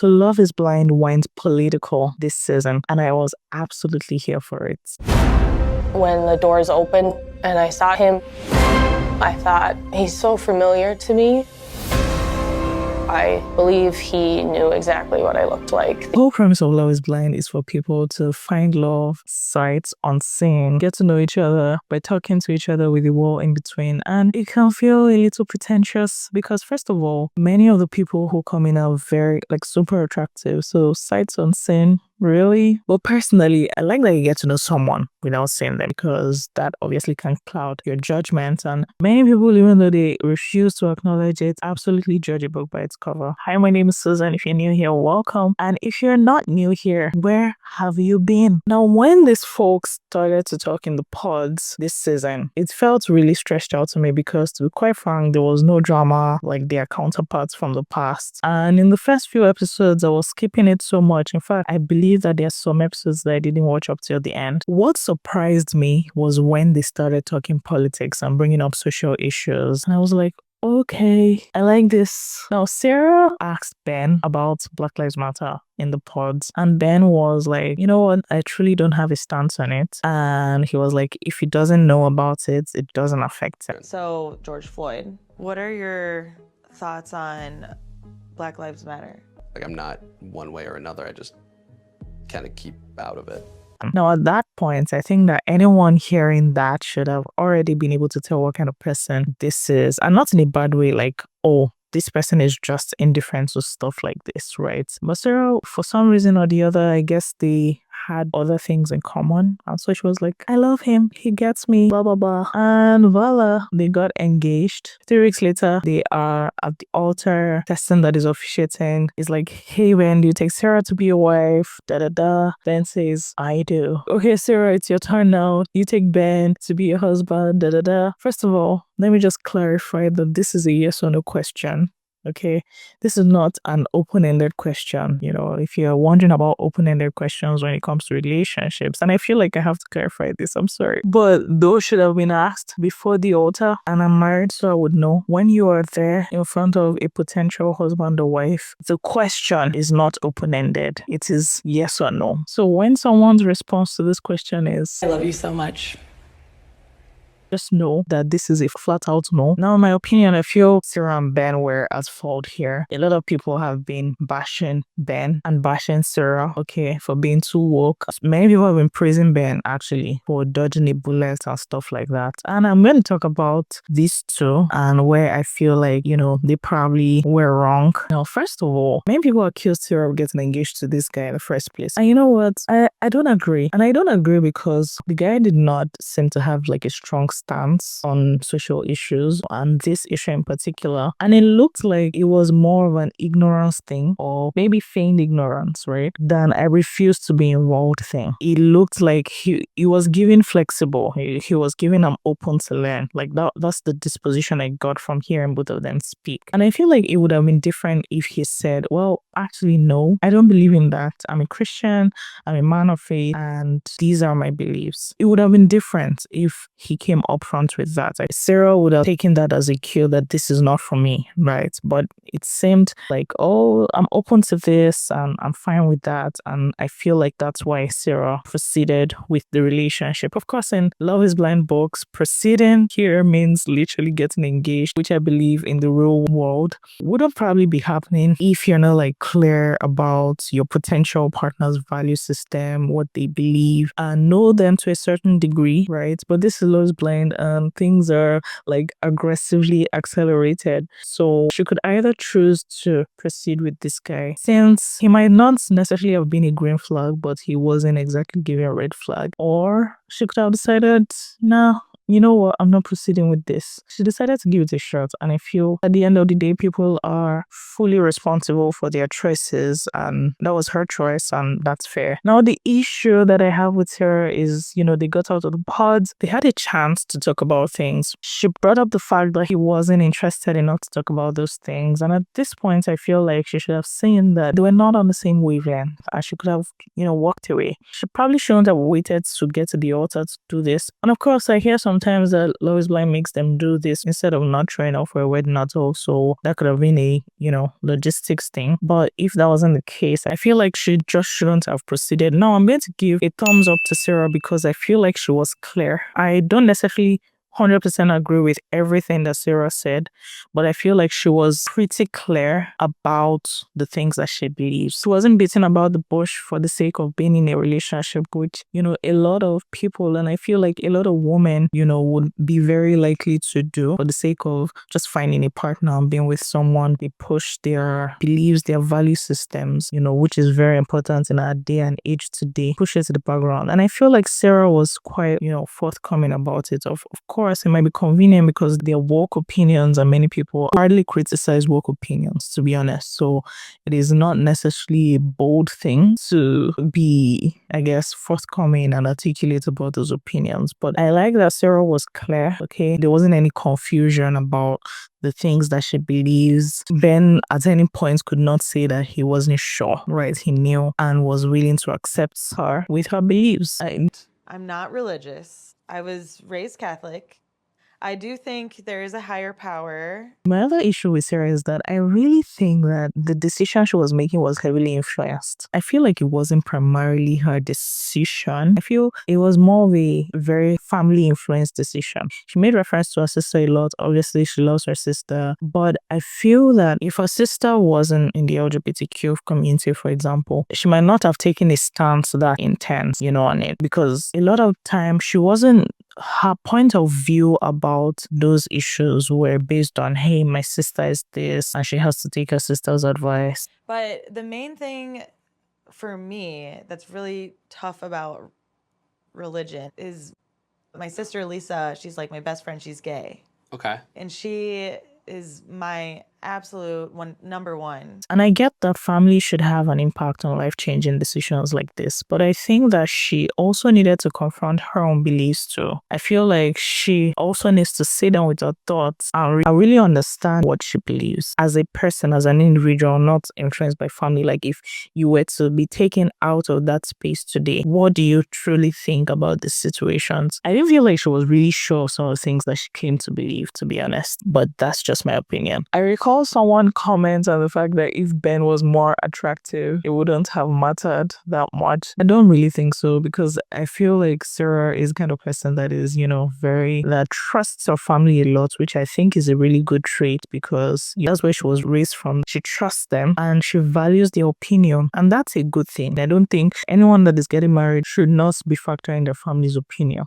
So Love is Blind went political this season, and I was absolutely here for it. When the doors opened and I saw him, I thought, he's so familiar to me. I believe he knew exactly what I looked like. The whole premise of Love is Blind is for people to find love sight unseen, get to know each other by talking to each other with the world in between. And it can feel a little pretentious because, first of all, many of the people who come in are very, super attractive. So sights unseen, really? But personally, I like that you get to know someone without seeing them because that obviously can cloud your judgment. And many people, even though they refuse to acknowledge it, absolutely judge a book by its cover. Hi, my name is Susan. If you're new here, welcome. And if you're not new here, where have you been? Now, when these folks started to talk in the pods this season, it felt really stretched out to me because, to be quite frank, there was no drama like their counterparts from the past. And in the first few episodes, I was skipping it so much. In fact, I believe that there are some episodes that I didn't watch up till the end. What surprised me was when they started talking politics and bringing up social issues. And I was like, okay, I like this. Now, Sara asked Ben about Black Lives Matter in the pods, and Ben was like, you know what, I truly don't have a stance on it. And he was like, if he doesn't know about it, it doesn't affect him. So, George Floyd, what are your thoughts on Black Lives Matter? I'm not one way or another. I just kind of keep out of it. Now, at that point, I think that anyone hearing that should have already been able to tell what kind of person this is. And not in a bad way, like, oh, this person is just indifferent to stuff like this, right? But Sara, for some reason or the other, I guess they had other things in common. And so she was like, I love him. He gets me, blah, blah, blah. And voila, they got engaged. 3 weeks later, they are at the altar. Person that is officiating is like, hey, Ben, do you take Sara to be your wife? Da, da, da. Ben says, I do. Okay, Sara, it's your turn now. You take Ben to be your husband, da, da, da. First of all, let me just clarify that this is a yes or no question. Okay, this is not an open-ended question. You know, if you're wondering about open-ended questions when it comes to relationships, and I feel like I have to clarify this, I'm sorry, but those should have been asked before the altar. And I'm married, so I would know. When you are there in front of a potential husband or wife, the question is not open-ended. It is yes or no. So when someone's response to this question is, I love you so much, just know that this is a flat out no. Now, in my opinion, I feel Sara and Ben were at fault here. A lot of people have been bashing Ben and bashing Sara, okay, for being too woke. Many people have been praising Ben, actually, for dodging a bullet and stuff like that. And I'm going to talk about these two and where I feel like, you know, they probably were wrong. Now, first of all, many people accused Sara of getting engaged to this guy in the first place. And you know what? I don't agree. And I don't agree because the guy did not seem to have like a strong stance on social issues and this issue in particular. And it looked like it was more of an ignorance thing or maybe feigned ignorance, right? Than I refuse to be involved thing. It looked like he was giving flexible. He was giving I'm open to learn. Like that's the disposition I got from hearing both of them speak. And I feel like it would have been different if he said, well, actually, no, I don't believe in that. I'm a Christian, I'm a man of faith, and these are my beliefs. It would have been different if he came upfront with that. Like, Sara would have taken that as a cue that this is not for me, right? But it seemed like, oh, I'm open to this and I'm fine with that. And I feel like that's why Sara proceeded with the relationship. Of course, in Love is Blind books, proceeding here means literally getting engaged, which I believe in the real world wouldn't probably be happening if you're not like clear about your potential partner's value system, what they believe, and know them to a certain degree, right? But this is Love is Blind and things are like aggressively accelerated. So she could either choose to proceed with this guy, since he might not necessarily have been a green flag, but he wasn't exactly giving a red flag, or she could have decided, nah, you know what, I'm not proceeding with this. She decided to give it a shot, and I feel at the end of the day, people are fully responsible for their choices, and that was her choice, and that's fair. Now, the issue that I have with her is, you know, they got out of the pods, they had a chance to talk about things. She brought up the fact that he wasn't interested enough to talk about those things, and at this point, I feel like she should have seen that they were not on the same wavelength, and she could have, you know, walked away. She probably shouldn't have waited to get to the altar to do this. And of course, I hear some sometimes that Love is Blind makes them do this instead of not trying out for a wedding at all. So that could have been a, logistics thing. But if that wasn't the case, I feel like she just shouldn't have proceeded. Now, I'm going to give a thumbs up to Sarah because I feel like she was clear. I don't necessarily 100% agree with everything that Sarah said, but I feel like she was pretty clear about the things that she believes. She wasn't beating about the bush for the sake of being in a relationship, which, a lot of people, and I feel like a lot of women, would be very likely to do for the sake of just finding a partner and being with someone. They push their beliefs, their value systems, which is very important in our day and age today, push it to the background. And I feel like Sarah was quite, forthcoming about it. Of course, it might be convenient because they're woke opinions and many people hardly criticize woke opinions, to be honest. So it is not necessarily a bold thing to be, I guess, forthcoming and articulate about those opinions. But I like that Sarah was clear, okay? There wasn't any confusion about the things that she believes. Ben at any point could not say that he wasn't sure, right? He knew and was willing to accept her with her beliefs. I'm not religious. I was raised Catholic. I do think there is a higher power. My other issue with Sarah is that I really think that the decision she was making was heavily influenced. I feel like it wasn't primarily her decision. I feel it was more of a very family influenced decision. She made reference to her sister a lot. Obviously, she loves her sister. But I feel that if her sister wasn't in the LGBTQ community, for example, she might not have taken a stance that intense, on it. Because a lot of times she wasn't, her point of view about those issues were based on, hey, my sister is this, and she has to take her sister's advice. But the main thing for me that's really tough about religion is my sister Lisa. She's like my best friend. She's gay. Okay. And she is my absolute number one. And I get that family should have an impact on life-changing decisions like this, but I think that she also needed to confront her own beliefs too. I feel like she also needs to sit down with her thoughts and really understand what she believes as a person, as an individual, not influenced by family. Like if you were to be taken out of that space today, what do you truly think about the situations? I didn't feel like she was really sure of some of the things that she came to believe, to be honest, but that's just my opinion. I recall someone comment on the fact that if Ben was more attractive, it wouldn't have mattered that much. I don't really think so because I feel like Sarah is the kind of person that is, that trusts her family a lot, which I think is a really good trait because that's where she was raised from. She trusts them and she values their opinion, and that's a good thing. I don't think anyone that is getting married should not be factoring their family's opinion.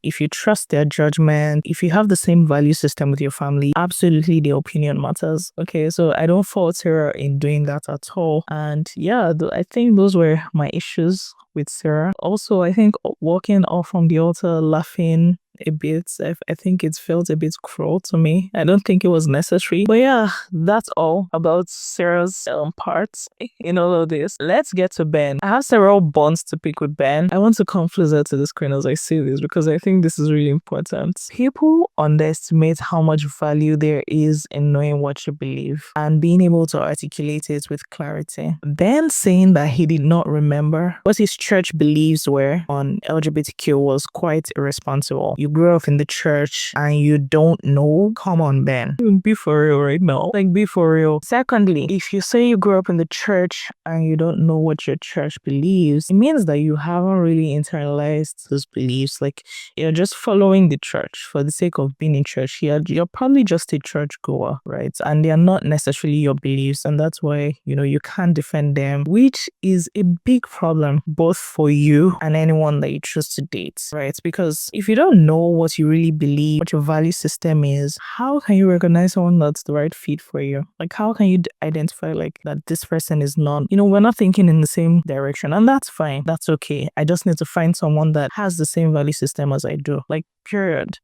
If you trust their judgment, if you have the same value system with your family, absolutely their opinion matters. Okay, so I don't fault Sarah in doing that at all. And yeah, I think those were my issues with Sarah. Also, I think walking off from the altar laughing a bit, I think it felt a bit cruel to me. I don't think it was necessary. But yeah, that's all about Sarah's parts in all of this. Let's get to Ben. I have several bonds to pick with Ben. I want to come closer to the screen as I say this because I think this is really important. People underestimate how much value there is in knowing what you believe and being able to articulate it with clarity. Ben saying that he did not remember what his church beliefs were on LGBTQ was quite irresponsible. You grew up in the church and you don't know? Come on, Ben. Be for real right now. Like, be for real. Secondly, if you say you grew up in the church and you don't know what your church believes, it means that you haven't really internalized those beliefs. Like, you're just following the church for the sake of being in church. You're probably just a church goer, right? And they are not necessarily your beliefs. And that's why, you can't defend them, which is a big problem both for you and anyone that you choose to date, right? Because if you don't know what you really believe, what your value system is, how can you recognize someone that's the right fit for you? Like, how can you identify like that this person is not, we're not thinking in the same direction, and that's fine. That's okay. I just need to find someone that has the same value system as I do. Like, period.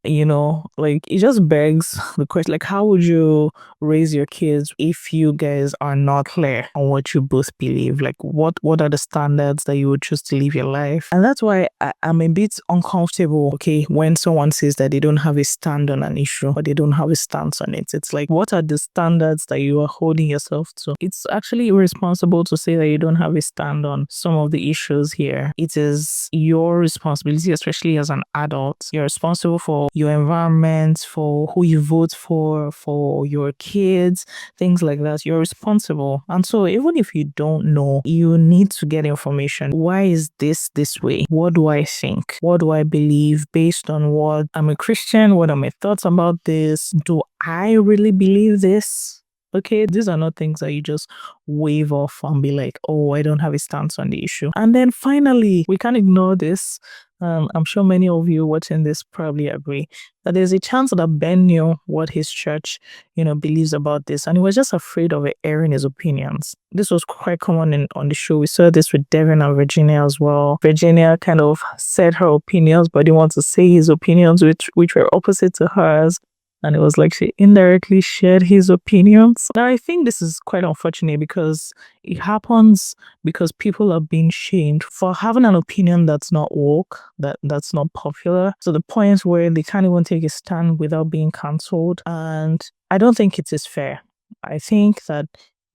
Like, it just begs the question, like, how would you raise your kids if you guys are not clear on what you both believe? Like, what are the standards that you would choose to live your life? And that's why I'm a bit uncomfortable, okay, when someone says that they don't have a stand on an issue or they don't have a stance on it. It's like, what are the standards that you are holding yourself to? It's actually irresponsible to say that you don't have a stand on some of the issues here. It is your responsibility, especially as an adult. You're responsible responsible for your environment, for who you vote for your kids, things like that. You're responsible. And so even if you don't know, you need to get information. Why is this way? What do I think? What do I believe based on what I'm a Christian? What are my thoughts about this? Do I really believe this? Okay, these are not things that you just wave off and be like, oh, I don't have a stance on the issue. And then finally, we can't ignore this. I'm sure many of you watching this probably agree that there's a chance that Ben knew what his church, believes about this, and he was just afraid of airing his opinions. This was quite common on the show. We saw this with Devin and Virginia as well. Virginia kind of said her opinions, but didn't want to say his opinions, which were opposite to hers. And it was like she indirectly shared his opinions. Now, I think this is quite unfortunate because it happens because people are being shamed for having an opinion that's not woke, that's not popular. So the point where they can't even take a stand without being cancelled. And I don't think it is fair. I think that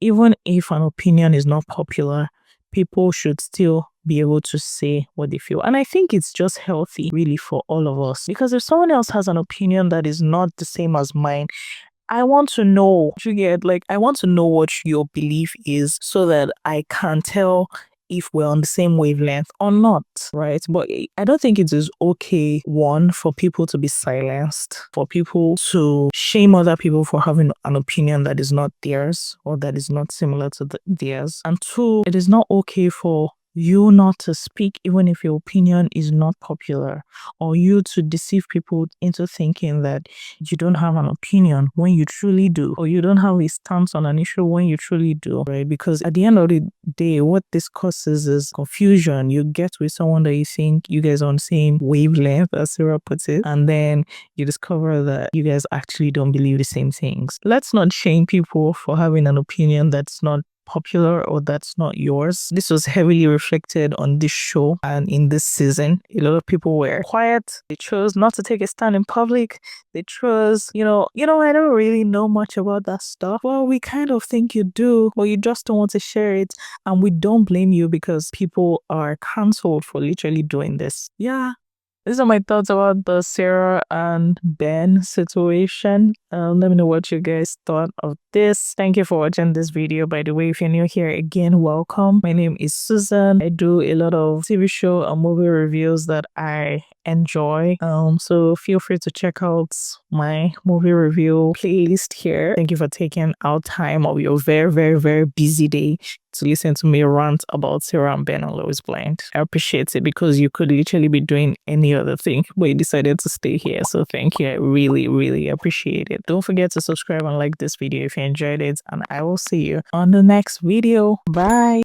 even if an opinion is not popular, people should still be able to say what they feel. And I think it's just healthy, really, for all of us. Because if someone else has an opinion that is not the same as mine, I want to know, I want to know what your belief is so that I can tell if we're on the same wavelength or not, right? But I don't think it is okay, one, for people to be silenced, for people to shame other people for having an opinion that is not theirs or that is not similar to theirs. And two, it is not okay for you not to speak even if your opinion is not popular, or you to deceive people into thinking that you don't have an opinion when you truly do, or you don't have a stance on an issue when you truly do, right? Because at the end of the day, what this causes is confusion. You get with someone that you think you guys are on the same wavelength, as Sara puts it, and then you discover that you guys actually don't believe the same things. Let's not shame people for having an opinion that's not popular or that's not yours. This was heavily reflected on this show and in this season. A lot of people were quiet. They chose not to take a stand in public. They chose, I don't really know much about that stuff. Well, we kind of think you do, but you just don't want to share it. And we don't blame you because people are cancelled for literally doing this. Yeah. These are my thoughts about the Sara and Ben situation. Let me know what you guys thought of this. Thank you for watching this video. By the way, if you're new here, again, welcome. My name is Susan. I do a lot of TV show and movie reviews that I enjoy. So feel free to check out my movie review playlist here. Thank you for taking out time of your very, very, very busy day to listen to me rant about Sara and Ben on Love is Blind. I appreciate it because you could literally be doing any other thing, but you decided to stay here. So thank you. I really, really appreciate it. Don't forget to subscribe and like this video if you enjoyed it, and I will see you on the next video. Bye.